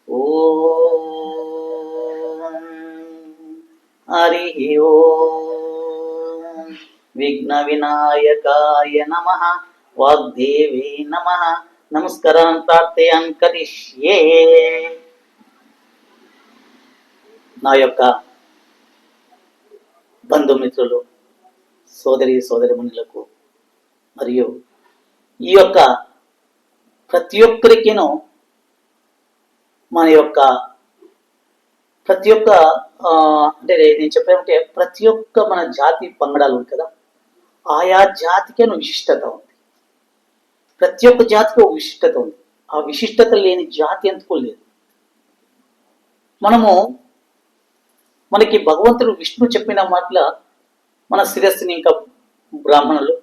ఓం హరి ఓం విఘ్న వినాయకాయ నమః వాగ్దేవే నమః నమస్కారం ప్రార్థయాన్ కరిష్యే. నా యొక్క బంధుమిత్రులు, సోదరి సోదరిమణులకు మరియు ఈ యొక్క ప్రతి ఒక్కరికిను మన యొక్క ప్రతి ఒక్క అంటే నేను చెప్పేమంటే ప్రతి ఒక్క మన జాతి పంగడాలు ఉంది కదా, ఆయా జాతికి విశిష్టత ఉంది. ప్రతి ఒక్క జాతికి ఒక విశిష్టత ఉంది. ఆ విశిష్టత లేని జాతి ఎందుకు లేదు. మనకి భగవంతుడు విష్ణు చెప్పిన మాటల మన శిరస్సుని ఇంకా బ్రాహ్మణులు,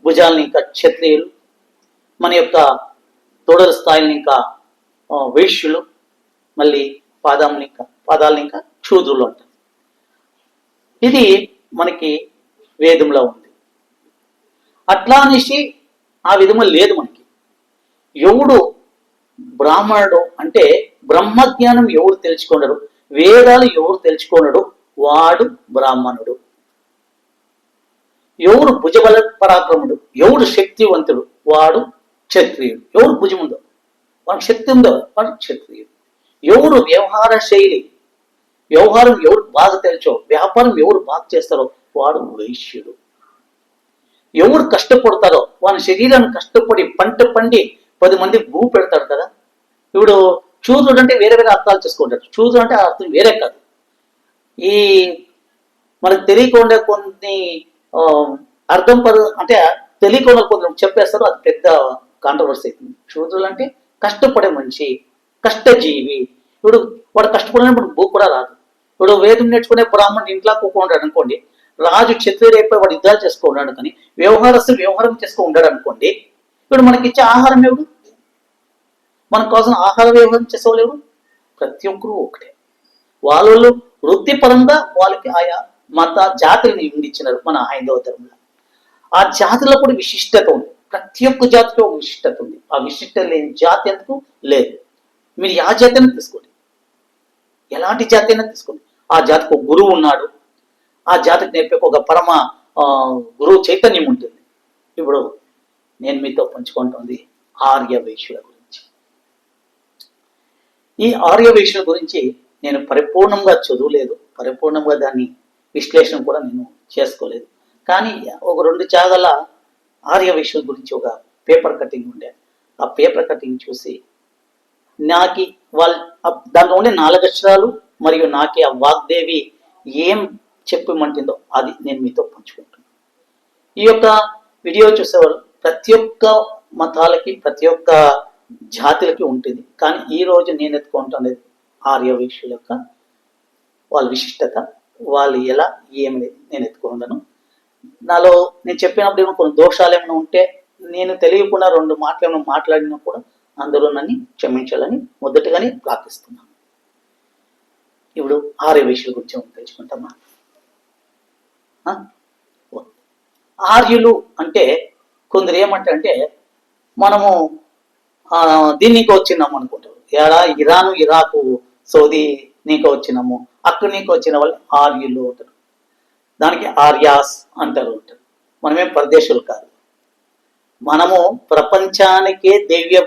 భుజాలని ఇంకా క్షత్రియులు, మన యొక్క తోడల స్థాయిని ఇంకా వైశ్యులు, మళ్ళీ పాదాలని ఇంకా శూద్రులు అంటారు. ఇది మనకి వేదంలో ఉంది. అట్లా అనేసి ఆ విధము లేదు మనకి. ఎవడు బ్రాహ్మణుడు అంటే బ్రహ్మజ్ఞానం ఎవడు తెలుసుకున్నాడు, వేదాలు ఎవరు తెలుసుకున్నాడు వాడు బ్రాహ్మణుడు. ఎవడు భుజబల పరాక్రముడు, ఎవడు శక్తివంతుడు వాడు క్షత్రియుడు. ఎవడు భుజం ఉందో వాడికి శక్తి ఉందో వాడు క్షత్రియుడు. ఎవడు వ్యవహార శైలి, వ్యవహారం ఎవరు బాగా తెలుసో, వ్యాపారం ఎవరు బాగా చేస్తారో వాడు వైశ్యుడు. ఎవరు కష్టపడతారో వాని శరీరాన్ని కష్టపడి పంట పండి 10 మందికి భూ పెడతాడు కదా. ఇప్పుడు చూదుడు అంటే వేరే వేరే అర్థాలు చేసుకుంటాడు. చూదుడు అంటే అర్థం వేరే కాదు. ఈ మనకు తెలియకుండా కొన్ని అర్థం అంటే తెలియకుండా కొంచెం చెప్పేస్తారు, అది పెద్ద కాంట్రవర్సీ అవుతుంది. చూదులు అంటే కష్టపడే మనిషి, కష్టజీవి. ఇప్పుడు వాడు కష్టపడినప్పుడు భూ కూడా రాదు. ఇప్పుడు వేదం నేర్చుకునే బ్రాహ్మణుడు ఇంట్లో కూకుంటాడు అనుకోండి, రాజు క్షత్రియుడు అయిపోయి వాడు యుద్ధాలు చేసుకున్నాడు కానీ వ్యవహారస్తులు వ్యవహారం చేసుకో ఉంటాడు అనుకోండి. ఇప్పుడు మనకి ఇచ్చే ఆహారం ఎవడు, మనకు కావాల్సిన ఆహార వ్యవహారం చేసేవాళ్ళు ప్రతి ఒక్కరూ ఒకటే. వాళ్ళు వృత్తిపరంగా వాళ్ళకి ఆయా మత జాతులను ఇండిచ్చినారు మన హైందవ ధర్మంలో. ఆ జాతిలో కూడా విశిష్టత ఉంది. ప్రతి ఒక్క జాతిలో ఒక విశిష్టత ఉంది. ఆ విశిష్టత లేని జాతి ఎందుకు లేదు. మీరు ఆ జాతి అయినా తీసుకోండి, ఎలాంటి జాతి అయినా తీసుకోండి. ఆ జాతికి ఒక గురువు ఉన్నాడు, ఆ జాతికి నేర్పే ఒక పరమ గురువు చైతన్యం ఉంటుంది. ఇప్పుడు నేను మీతో పంచుకుంటుంది ఆర్య వైశ్యుల గురించి. ఈ ఆర్య వైశ్యుల గురించి నేను పరిపూర్ణంగా చదువులేదు, పరిపూర్ణంగా దాన్ని విశ్లేషణ కూడా నేను చేసుకోలేదు. కానీ ఒక 2 జాగాల ఆర్య వైశ్యుల గురించి ఒక పేపర్ కటింగ్ ఉండే. ఆ పేపర్ కటింగ్ చూసి నాకి వాళ్ళు దాంట్లో ఉండే 4 అక్షరాలు మరియు నాకి ఆ వాగ్దేవి ఏం చెప్పమంటుందో అది నేను మీతో పంచుకుంటున్నాను. ఈ యొక్క వీడియో చూసేవాళ్ళు ప్రతి ఒక్క మతాలకి ప్రతి ఒక్క జాతులకి ఉంటుంది. కానీ ఈ రోజు నేను ఎత్తుకుంటున్నది ఆర్య వైశ్యుల యొక్క వాళ్ళ విశిష్టత, వాళ్ళు ఎలా ఏమి నేను ఎత్తుకున్నాను. నాలో నేను చెప్పినప్పుడు ఏమో కొన్ని దోషాలు ఏమైనా ఉంటే, నేను తెలియకుండా 2 మాటలు ఏమైనా మాట్లాడినా కూడా అందరూ నన్ను క్షమించాలని మొదటగానే ప్రార్థిస్తున్నాను. ఇప్పుడు ఆర్య వైశ్యుల గురించి తెలుసుకుంటామా. ఆర్యులు అంటే కొందరు ఏమంటారంటే మనము దీనికి వచ్చినాము అనుకుంటారు. ఇరాను ఇరాకు సౌదీ నీకు వచ్చినాము, అక్కడ నీకు వచ్చిన వాళ్ళు ఆర్యులు అంటారు. దానికి ఆర్యాస్ అంటారు. మనమేం పరదేశులు కాదు. మనము ప్రపంచానికే దివ్య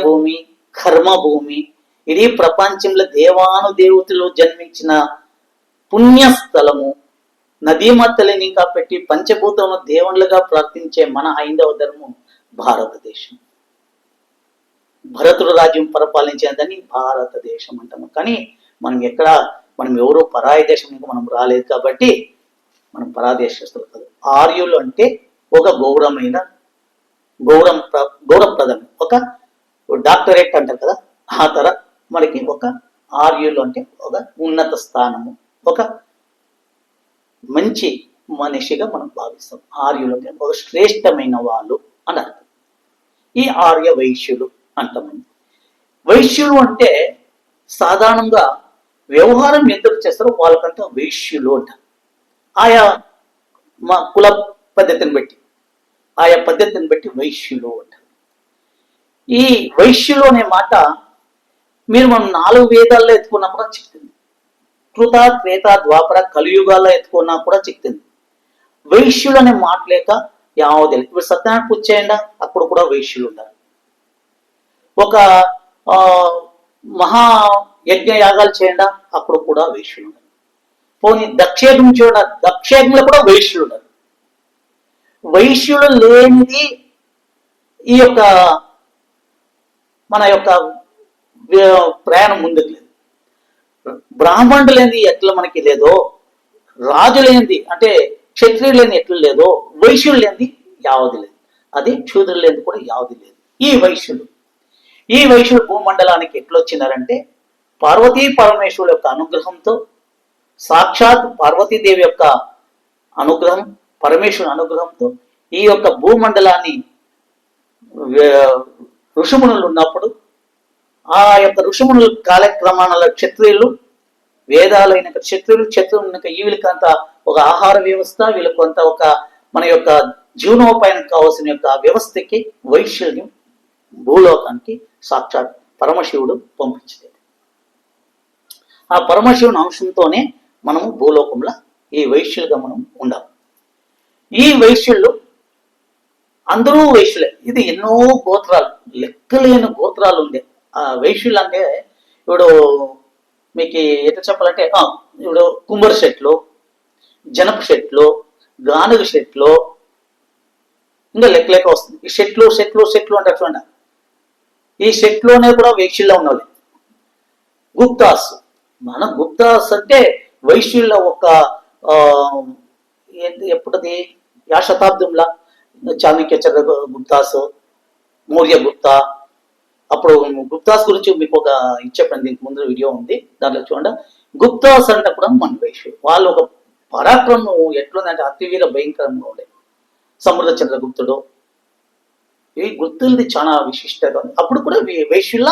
భూమి కర్మ భూమి, ఇడీ ప్రపంచంలో దేవానుదేవతలు జన్మించిన పుణ్యస్థలము, నదీమత్తలని ఇంకా పెట్టి పంచభూతము దేవుళ్ళుగా ప్రార్థించే మన హైందవ ధర్మం భారతదేశం. భరతుడు రాజ్యం పరిపాలించేదని భారతదేశం అంటాము. కానీ మనం ఎవరో పరాయి దేశం ఇంకా మనం రాలేదు కాబట్టి మనం పరాదేశస్తులు కాదు. ఆర్యులు అంటే ఒక గౌరవప్రదం, ఒక డాక్టరేట్ అంటారు కదా, ఆ తర మనకి ఒక ఆర్యులు అంటే ఒక ఉన్నత స్థానము, ఒక మంచి మనిషిగా మనం భావిస్తాం. ఆర్యులు అంటే ఒక శ్రేష్టమైన వాళ్ళు అని అర్థం. ఈ ఆర్య వైశ్యులు అంటాము. వైశ్యులు అంటే సాధారణంగా వ్యవహారం ఎందుకు చేస్తారో వాళ్ళకంతా వైశ్యులు అంటారు. ఆయా మా కుల పద్ధతిని బట్టి వైశ్యులు అంటారు. ఈ వైశ్యులు అనే మాట మనం 4 వేదాల్లో ఎత్తుకున్నా కూడా చిక్కింది. కృత, త్రేత, ద్వాపర, కలియుగాల్లో ఎత్తుకున్నా కూడా చిక్కింది. వైశ్యులు అనే మాట లేక యావది. ఇప్పుడు సత్యనారాయణ పూజ చేయండి, అప్పుడు కూడా వైశ్యులు ఉండాలి. ఒక మహా యజ్ఞ యాగాలు చేయండి, అప్పుడు కూడా వైశ్యులు ఉండాలి. పోనీ దక్షయజ్ఞం చూడాలి, దక్షయజ్ఞంలో కూడా వైశ్యులు ఉండాలి. వైశ్యులు లేనిది ఈ యొక్క మన యొక్క ప్రయాణం ముందుకు లేదు. బ్రాహ్మణుడు లేనిది ఎట్లా మనకి లేదో, రాజు లేనిది అంటే క్షత్రియుడు లేని ఎట్లా లేదో, వైశ్యుడు లేనిది యావది లేదు. అదే శూద్రులు లేనిది కూడా యావది లేదు. ఈ వైశ్యుడు భూమండలానికి ఎట్లొచ్చినారంటే పార్వతీ పరమేశ్వరుడు యొక్క అనుగ్రహంతో, సాక్షాత్ పార్వతీదేవి యొక్క అనుగ్రహం, పరమేశ్వరుని అనుగ్రహంతో ఈ యొక్క భూమండలాన్ని ఋషిమునులు ఉన్నప్పుడు ఆ యొక్క ఋషిమునుల కాలక్రమాల క్షత్రియులు, వేదాలైన క్షత్రువులు వీళ్ళకంత ఒక ఆహార వ్యవస్థ, వీళ్ళకంత ఒక మన యొక్క జీవనోపాయానికి కావాల్సిన యొక్క వ్యవస్థకి వైశ్యుల్ని భూలోకానికి సాక్షాత్ పరమశివుడు పంపించేది. ఆ పరమశివుని అంశంతోనే మనము భూలోకంలో ఈ వైశ్యులుగా మనం ఉండాలి. ఈ వైశ్యులు అందరూ వైశ్యులే. ఇది ఎన్నో గోత్రాలు, లెక్కలేని గోత్రాలు ఉండే ఆ వైశ్యులు. అంటే ఇప్పుడు మీకు ఎట్లా చెప్పాలంటే ఇప్పుడు కుమ్మరి షెట్లు, జనప షెట్లు, గానుగ షెట్లు, ఇంకా లెక్క వస్తుంది. ఈ షెట్లు అంటే చూడండి, ఈ షెట్లోనే కూడా వైశ్యుల్లో ఉన్నది. గుప్తాస్, మన గుప్తాస్ అంటే వైశ్యుల్లో ఒక ఎప్పుడది యా శతాబ్దంలా చాణక్య చంద్ర గుప్తాస్, మౌర్య గుప్తా. అప్పుడు గుప్తాస్ గురించి మీకు ఒక ఇచ్చేప్పుడు దీనికి ముందు వీడియో ఉంది, దాంట్లో చూడండి. గుప్తాస్ అంటే కూడా మన వైశ్యులు. వాళ్ళు ఒక పరాక్రమం ఎట్లుందంటే అతివీర భయంకరంగా ఉండే. సముద్ర చంద్రగుప్తుడు, ఈ గుప్తులది చాలా విశిష్టత. అప్పుడు కూడా వైశ్యుల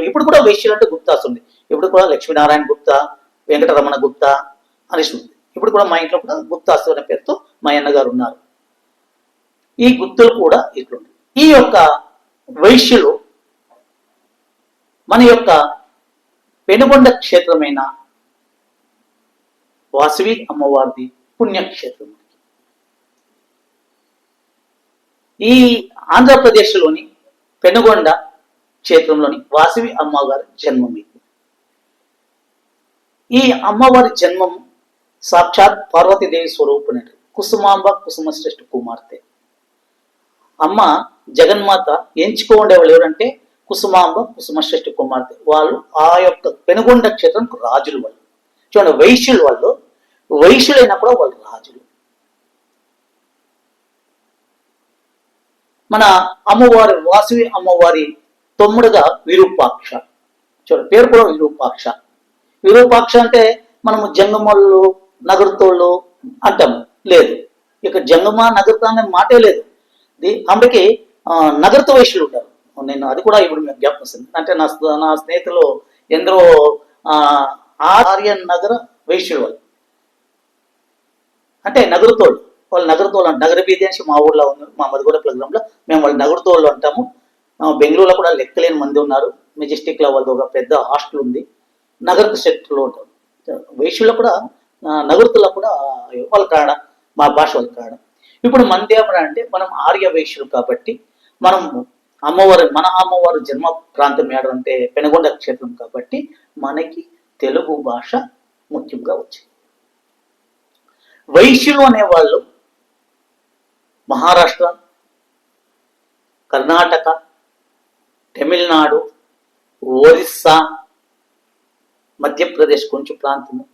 ఇప్పుడు కూడా వైశ్యులు అంటే గుప్తాస్ ఉంది. ఇప్పుడు కూడా లక్ష్మీనారాయణ గుప్తా, వెంకటరమణ గుప్తా అనేసి ఉంది. ఇప్పుడు కూడా మా ఇంట్లో కూడా గుప్తాస్ అనే పేరుతో మా అన్నగారు ఉన్నారు. ఈ గుప్తులు కూడా ఇట్లుంది. ఈ యొక్క వైశ్యులు మన యొక్క పెనుగొండ క్షేత్రమైన వాసవి అమ్మవారిది పుణ్యక్షేత్రం. ఈ ఆంధ్రప్రదేశ్లోని పెనుగొండ క్షేత్రంలోని వాసవి అమ్మవారి జన్మం. ఈ అమ్మవారి జన్మం సాక్షాత్ పార్వతీదేవి స్వరూపునటి కుసుమాంబ కుసుమశ్రేష్ఠ కుమార్తె. అమ్మ జగన్మాత ఎంచుకోండే వాళ్ళు ఎవరంటే కుసుమాంబ కుసుమశ్రేష్ఠ కుమార్తె. వాళ్ళు ఆ యొక్క పెనుగొండ క్షేత్రంకు రాజులు. వాళ్ళు చూడండి, వైశ్యులు. వాళ్ళు వైశ్యులైనా కూడా వాళ్ళు రాజులు. మన అమ్మవారి వాసవి అమ్మవారి తమ్ముడుగా విరూపాక్ష. చూడండి, పేరు కూడా విరూపాక్ష. విరూపాక్ష అంటే మనము జంగమోళ్ళు, నగరతోళ్ళు అంటాము. లేదు, ఇక జంగమ నగరత అనే మాటే లేదు. ఆమెకి నగరత వైశ్యులు ఉంటారు. నేను అది కూడా ఇప్పుడు మీకు జ్ఞాపకం వస్తుంది. అంటే నా స్నేహితులు ఎందరో ఆర్యన్ నగర వైశ్యులు వాళ్ళు, అంటే నగరతోళ్ళు. వాళ్ళు నగరతోళ్ళు అంటే నగర బీది అని మా ఊళ్ళో ఉన్నారు. మా మధుగూడ ప్రోగ్రాంలో మేము వాళ్ళు నగరతోళ్ళు అంటాము. బెంగళూరులో కూడా లెక్కలేని మంది ఉన్నారు. మెజెస్టిక్లో వాళ్ళది ఒక పెద్ద హాస్టల్ ఉంది. నగర సెక్టర్లో ఉంటారు. వైశ్యుల్లో కూడా నగరతుల్లో కూడా వాళ్ళు కాడ, మా భాష వాళ్ళు కాడ. ఇప్పుడు మనది ఏమంటే మనం ఆర్య వైశ్యులు కాబట్టి మనం మన అమ్మవారు జన్మ ప్రాంతం ఏడంటే పెనుగొండ క్షేత్రం కాబట్టి మనకి తెలుగు భాష ముఖ్యంగా వచ్చింది. వైశ్యులు అనేవాళ్ళు మహారాష్ట్ర, కర్ణాటక, తమిళనాడు, ఒరిస్సా, మధ్యప్రదేశ్ కొంచెం ప్రాంతము,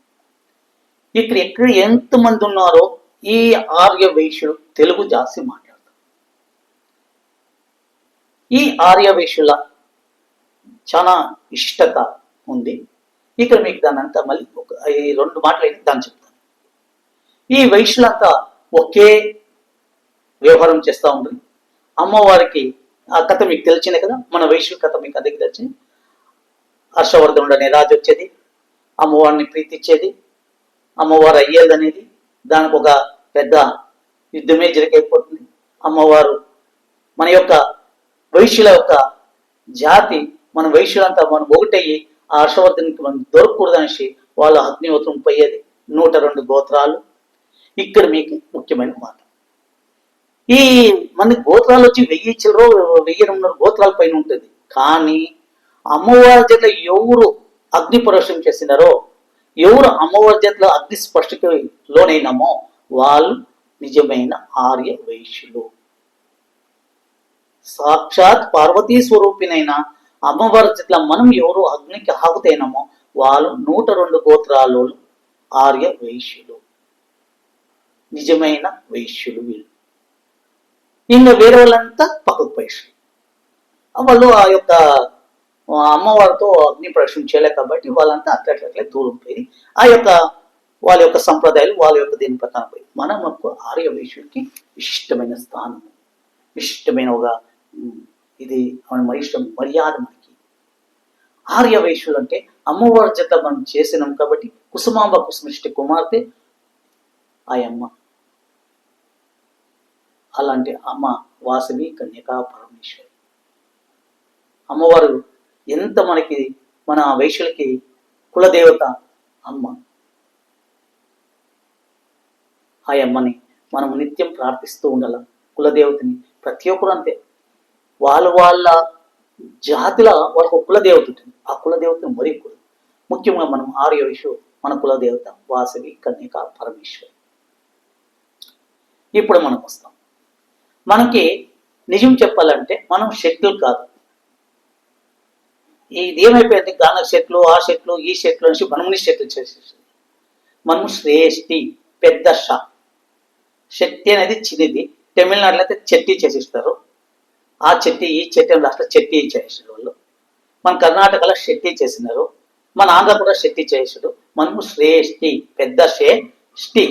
ఎక్కడ ఎంతమంది ఉన్నారో ఈ ఆర్య వైశ్యులు తెలుగు జాస్తి మాట్లాడతారు. ఈ ఆర్య వైశ్యుల చాలా ఇష్టత ఉంది. ఇక్కడ మీకు దాని అంతా మళ్ళీ ఈ 2 మాటలు అయితే దాన్ని చెప్తాను. ఈ వైశ్యులంతా ఒకే వ్యవహారం చేస్తూ ఉంటుంది. అమ్మవారికి ఆ కథ మీకు తెలిసిందే కదా, మన వైశ్యుల కథ మీకు అందరికీ తెలిసింది. హర్షవర్ధనుడు అనే రాజు వచ్చేది, అమ్మవారిని ప్రీతిచ్చేది, అమ్మవారు అయ్యేది అనేది, దానికి ఒక పెద్ద యుద్ధమే జరిగైపోతుంది. అమ్మవారు మన యొక్క వైశ్యుల యొక్క జాతి, మన వైశ్యులంతా మనం ఒకటయ్యి ఆ హర్షవర్ధనికి మనం దొరకకూడదనేసి వాళ్ళ అగ్నిహోత్రం పోయేది. 102 గోత్రాలు. ఇక్కడ మీకు ముఖ్యమైన మాట, ఈ మన గోత్రాలు వచ్చి 1000 గోత్రాల పైన ఉంటుంది. కానీ అమ్మవారి చేత ఎవరు అగ్ని ప్రవేశం చేసినారో, ఎవరు అమ్మవారి చేతిలో అగ్ని స్పష్టకి లోనైనామో వాళ్ళు నిజమైన ఆర్య వైశ్యులు. సాక్షాత్ పార్వతీ స్వరూపినైన అమ్మవారి చేతిలో మనం ఎవరు అగ్నికి ఆహుతైనామో వాళ్ళు 102 గోత్రాలు ఆర్య వైశ్యులు, నిజమైన వైశ్యులు వీళ్ళు. ఇంకా వేరే వాళ్ళంతా పక్కకు వైశ్యులు. వాళ్ళు ఆ యొక్క అమ్మవారితో అగ్ని ప్రవేశం చేయలే కాబట్టి వాళ్ళంతా అట్లట్లట్లే దూరం పోయి ఆ యొక్క వాళ్ళ యొక్క సంప్రదాయాలు వాళ్ళ యొక్క దీని ప్రకారం పోయి మనకు ఆర్య వైశ్యుడికి ఇష్టమైన స్థానం, ఇష్టమైన ఒక ఇది మన ఇష్టం మర్యాద. మనకి ఆర్య వైశ్యులు అంటే అమ్మవారి చేత మనం చేసినాం కాబట్టి కుసుమాంబ కుసుమిష్టి కుమార్తె ఆ అమ్మ. అలాంటి అమ్మ వాసవి కన్యకా పరమేశ్వరి అమ్మవారు ఎంత మనకి మన వైశ్యులకి కులదేవత అమ్మ. ఆ అమ్మని మనం నిత్యం ప్రార్థిస్తూ ఉండాల. కులదేవతని ప్రతి ఒక్కరు అంతే, వాళ్ళ జాతిలో వాళ్ళకు కులదేవత ఉంటుంది. ఆ కులదేవతను మరికూడదు. ముఖ్యంగా మనం ఆర్య వైశ్యులు మన కులదేవత వాసవి కన్యకా పరమేశ్వరి. ఇప్పుడు మనం వస్తాం, మనకి నిజం చెప్పాలంటే మనం శక్తులు కాదు. ఇది ఏమైపోయింది, గాన చెట్లు ఆ చెట్లు ఈ చెట్లు అనేసి మనముని చెట్లు చేసేస్తుంది. మనము శ్రేష్ఠి పెద్ద షా. శక్తి అనేది చిన్నది. తమిళనాడులో అయితే చెట్టి చేసిస్తారు. ఆ చెట్టి ఈ చెట్టి రాష్ట్ర చెట్టి చేసారు వాళ్ళు. మన కర్ణాటకలో శెట్టి చేసినారు. మన ఆంధ్ర కూడా శెట్టి చేసాడు. మనము శ్రేష్ఠి పెద్ద శ్రేష్ఠి.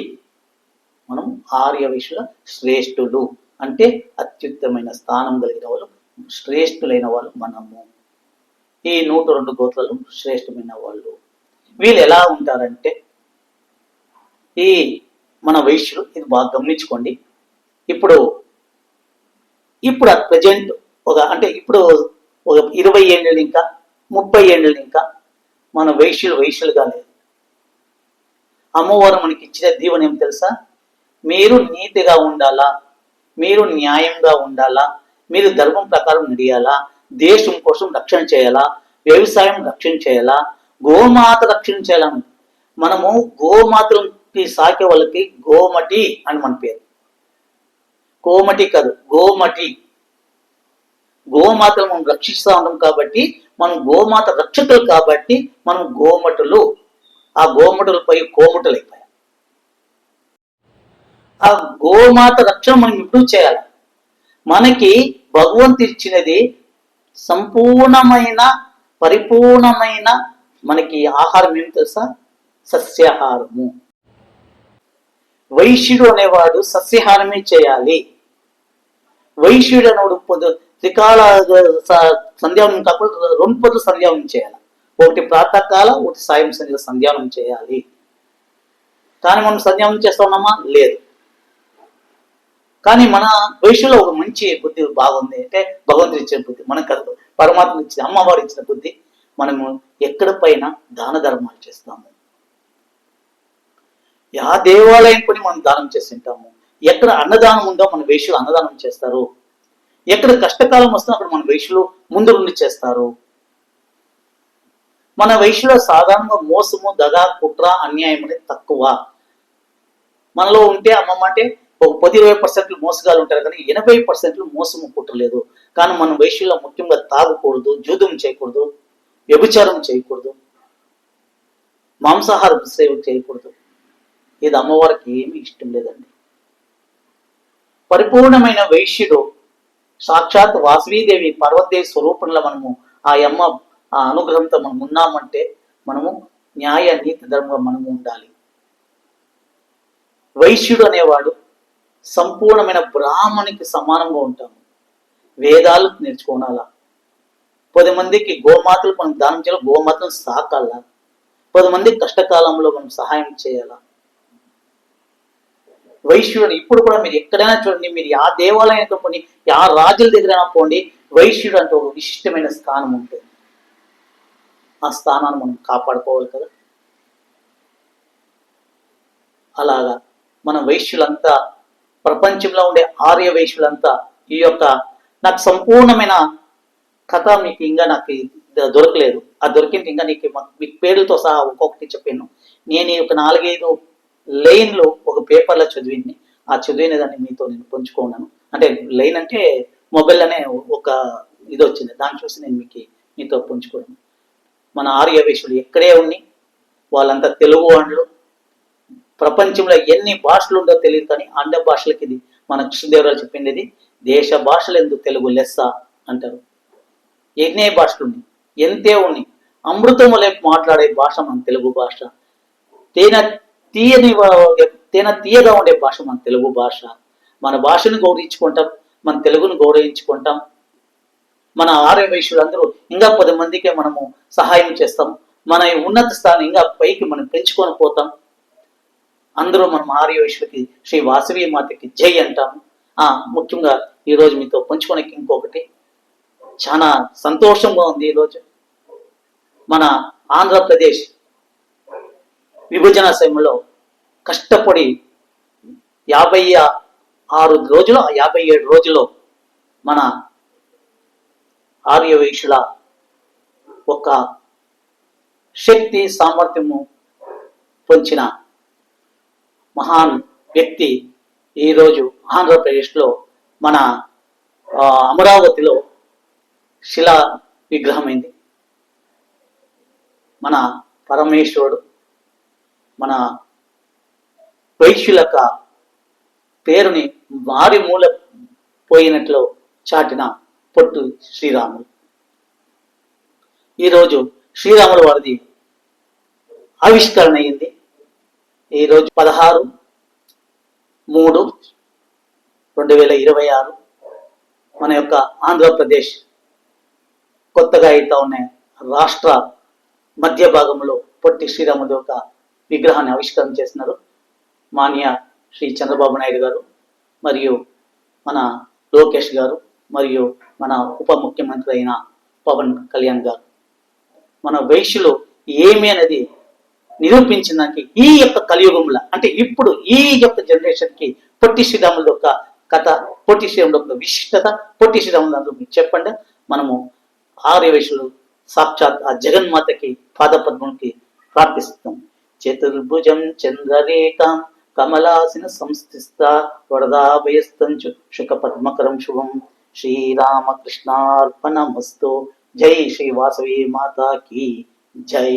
మనం ఆర్య వైశ్యుల శ్రేష్ఠులు అంటే అత్యుత్తమైన స్థానం కలిగిన వాళ్ళు, శ్రేష్ఠులైన వాళ్ళు మనము. ఈ 102 గోత్రాలు శ్రేష్టమైన వాళ్ళు. వీళ్ళు ఎలా ఉంటారంటే, ఈ మన వైశ్యులు ఇది బాగా గమనించుకోండి. ఇప్పుడు ప్రజెంట్ అంటే ఇప్పుడు ఒక 20 ఏళ్ళు ఇంకా 30 ఏళ్ళు ఇంకా మన వైశ్యులుగా లేదు. అమ్మవారు మనకి ఇచ్చిన దీవెన ఏం తెలుసా? మీరు నీతిగా ఉండాలా, మీరు న్యాయంగా ఉండాలా, మీరు ధర్మం ప్రకారం నడియాలా, దేశం కోసం రక్షణ చేయాలా, వ్యవసాయం రక్షణ చేయాలా, గోమాత రక్షణ చేయాలని. మనము గోమాతకి సాకే వాళ్ళకి గోమటి అని మన పేరు. కోమటి కాదు, గోమటి. గోమాతను మనం రక్షిస్తూ ఉంటాం కాబట్టి మనం గోమాత రక్షకులు కాబట్టి మనం గోమటులు. ఆ గోమటులపై కోమటులు అయిపోయాం. ఆ గోమాత రక్షణ మనం ఇప్పుడు చేయాలి. మనకి భగవంతు ఇచ్చినది సంపూర్ణమైన పరిపూర్ణమైన మనకి ఆహారం ఏం తెలుసా? సస్యాహారము. వైశ్యుడు అనేవాడు సస్యాహారమే చేయాలి. వైశ్యుడు అనేవాడు త్రికాల సంధ్యావనం కాకుండా 2 పొద్దులు సంధ్యావనం చేయాలి. ఒకటి ప్రాతకాల, ఒకటి సాయం సంధ్యావనం చేయాలి. కానీ మనం సంధ్యావనం చేస్తున్నామా? లేదు. కానీ మన వైశ్యులో ఒక మంచి బుద్ధి బాగుంది అంటే భగవంతుడు ఇచ్చిన బుద్ధి, మనకు కాదు పరమాత్మ ఇచ్చిన అమ్మవారు ఇచ్చిన బుద్ధి. మనము ఎక్కడ పైన దాన ధర్మాలు చేస్తాము. ఆ దేవాలయం కొని మనం దానం చేస్తుంటాము. ఎక్కడ అన్నదానం ఉందో మన వైశ్యులు అన్నదానం చేస్తారు. ఎక్కడ కష్టకాలం వస్తుందో అక్కడ మన వైశ్యులు ముందు నుండి చేస్తారు. మన వైశ్యులో సాధారణంగా మోసము, దగా, కుట్ర, అన్యాయం అనేది తక్కువ. మనలో ఉంటే అమ్మమ్మ అంటే ఒక 10-20% మోసగాలు ఉంటారు, కానీ 80% మోసము కుట్రలేదు. కానీ మన వైశ్యుల్లో ముఖ్యంగా తాగకూడదు, జూదం చేయకూడదు, వ్యభిచారం చేయకూడదు, మాంసాహార సేవ చేయకూడదు. ఇది అమ్మవారికి ఏమీ ఇష్టం లేదండి. పరిపూర్ణమైన వైశ్యుడు సాక్షాత్ వాసవీదేవి పార్వతీదేవి స్వరూపంలో మనము ఆ అమ్మ ఆ అనుగ్రహంతో మనం ఉన్నామంటే మనము న్యాయ నీతి ధర్మంగా మనము ఉండాలి. వైశ్యుడు అనేవాడు సంపూర్ణమైన బ్రాహ్మణికి సమానంగా ఉంటాము. వేదాలు నేర్చుకోనాలా. 10 మందికి గోమాతలు మనం దానం చేయాలి, గోమాతను సాకాలా. 10 మందికి కష్టకాలంలో మనం సహాయం చేయాలా. వైశ్యుడు ఇప్పుడు కూడా మీరు ఎక్కడైనా చూడండి, మీరు ఆ దేవాలయానికి పోండి, ఆ రాజుల దగ్గరైనా పోండి, వైశ్యుడు అంటే ఒక విశిష్టమైన స్థానం ఉంటుంది. ఆ స్థానాన్ని మనం కాపాడుకోవాలి కదా. అలాగా మన వైశ్యులంతా, ప్రపంచంలో ఉండే ఆర్య వైశ్యులంతా ఈ యొక్క, నాకు సంపూర్ణమైన కథ మీకు ఇంకా నాకు దొరకలేదు. అది దొరికింది ఇంకా మీకు పేర్లతో సహా ఒక్కొక్కటి చెప్పాను. నేను ఈ యొక్క 4-5 లైన్లు ఒక పేపర్లో చదివింది. ఆ చదివిన దాన్ని మీతో నేను పంచుకున్నాను. అంటే లైన్ అంటే మొబైల్ అనే ఒక ఇది వచ్చింది, దాన్ని చూసి నేను మీతో పంచుకోవడం. మన ఆర్య వైశ్యులు ఎక్కడే ఉన్ని వాళ్ళంతా తెలుగు వాళ్ళు. ప్రపంచంలో ఎన్ని భాషలు ఉందో తెలియదు, కానీ అన్ని భాషలకి ఇది మన కృష్ణదేవరాయలు చెప్పింది, ఇది దేశ భాషలు ఎందుకు తెలుగు లెస్స అంటారు. ఎన్నే భాషలు ఉన్నాయి, ఎంతే ఉన్నాయి. అమృతం వలె మాట్లాడే భాష మన తెలుగు భాష. తేనె తీయగా ఉండే భాష మన తెలుగు భాష. మన భాషను గౌరవించుకుంటాం, మన తెలుగును గౌరవించుకుంటాం. మన ఆర్య వైశ్యులందరూ ఇంకా 10 మందికే మనము సహాయం చేస్తాం. మన ఉన్నత స్థానం ఇంకా పైకి మనం పెంచుకొని పోతాం. అందరూ మనం ఆర్య వైశ్యులకి, శ్రీ వాసవి మాతకి జై అంటాం. ముఖ్యంగా ఈరోజు మీతో పంచుకోనికి ఇంకొకటి చాలా సంతోషంగా ఉంది. ఈరోజు మన ఆంధ్రప్రదేశ్ విభజన సమయంలో కష్టపడి 56 రోజులు 57 రోజుల్లో మన ఆర్య వైశ్యుల ఒక శక్తి సామర్థ్యము పొంచిన మహాన్ వ్యక్తి ఈరోజు ఆంధ్రప్రదేశ్లో మన అమరావతిలో శిలా విగ్రహమైంది. మన పరమేశ్వరుడు మన వైశ్యుల పేరుని మారి మూల పోయినట్లు చాటిన పొట్టు శ్రీరాములు. ఈరోజు శ్రీరాముల వారిది ఆవిష్కరణ అయింది. ఈరోజు 16/3/2026 మన యొక్క ఆంధ్రప్రదేశ్ కొత్తగా అవుతా ఉన్న రాష్ట్ర మధ్య భాగంలో పొట్టి శ్రీరాముడి యొక్క విగ్రహాన్ని ఆవిష్కరణ చేస్తున్నారు మాన్య శ్రీ చంద్రబాబు నాయుడు గారు, మరియు మన లోకేష్ గారు, మరియు మన ఉప ముఖ్యమంత్రి అయిన పవన్ కళ్యాణ్ గారు. మన వైశ్యులు ఏమి అనేది నిరూపించడానికి ఈ యొక్క కలియుగంలో, అంటే ఇప్పుడు ఈ యొక్క జనరేషన్కి పొట్టి శ్రీరాముల యొక్క కథ, పొట్టి శ్రీరాముల యొక్క విశిష్టత, పొట్టి శ్రీరాములు మీకు చెప్పండి. మనము ఆర్య వైశ్యులు సాక్షాత్ ఆ జగన్మాతకి పాదపద్మంకి ప్రార్థిస్తాం. చతుర్భుజం చంద్రరేఖాం కమలాసిన సంస్థిస్త వరదాభయస్తంచు శుక పద్మకరం శుభం. శ్రీరామకృష్ణార్పణమస్తు. జై శ్రీ వాసవి మాతా కీ జై.